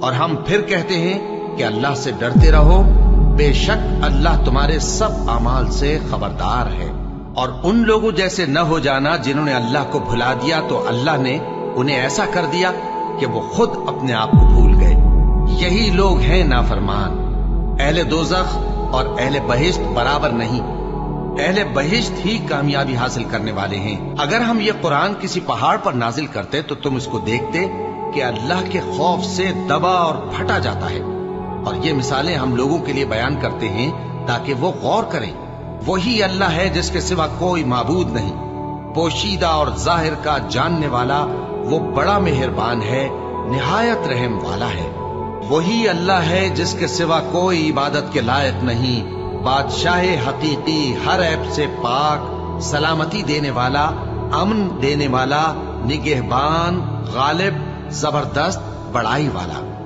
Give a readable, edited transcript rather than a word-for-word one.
اور ہم پھر کہتے ہیں کہ اللہ سے ڈرتے رہو، بے شک اللہ تمہارے سب اعمال سے خبردار ہے۔ اور ان لوگوں جیسے نہ ہو جانا جنہوں نے اللہ کو بھلا دیا تو اللہ نے انہیں ایسا کر دیا کہ وہ خود اپنے آپ کو بھول گئے۔ یہی لوگ ہیں نافرمان۔ اہل دوزخ اور اہل بہشت برابر نہیں، اہل بہشت ہی کامیابی حاصل کرنے والے ہیں۔ اگر ہم یہ قرآن کسی پہاڑ پر نازل کرتے تو تم اس کو دیکھتے کہ اللہ کے خوف سے دبا اور پھٹا جاتا ہے۔ اور یہ مثالیں ہم لوگوں کے لیے بیان کرتے ہیں تاکہ وہ غور کریں۔ وہی اللہ ہے جس کے سوا کوئی معبود نہیں، پوشیدہ اور ظاہر کا جاننے والا، وہ بڑا مہربان ہے، نہایت رحم والا ہے۔ وہی اللہ ہے جس کے سوا کوئی عبادت کے لائق نہیں، بادشاہ حقیقی، ہر عیب سے پاک، سلامتی دینے والا، امن دینے والا، نگہبان، غالب، زبردست، بڑائی والا۔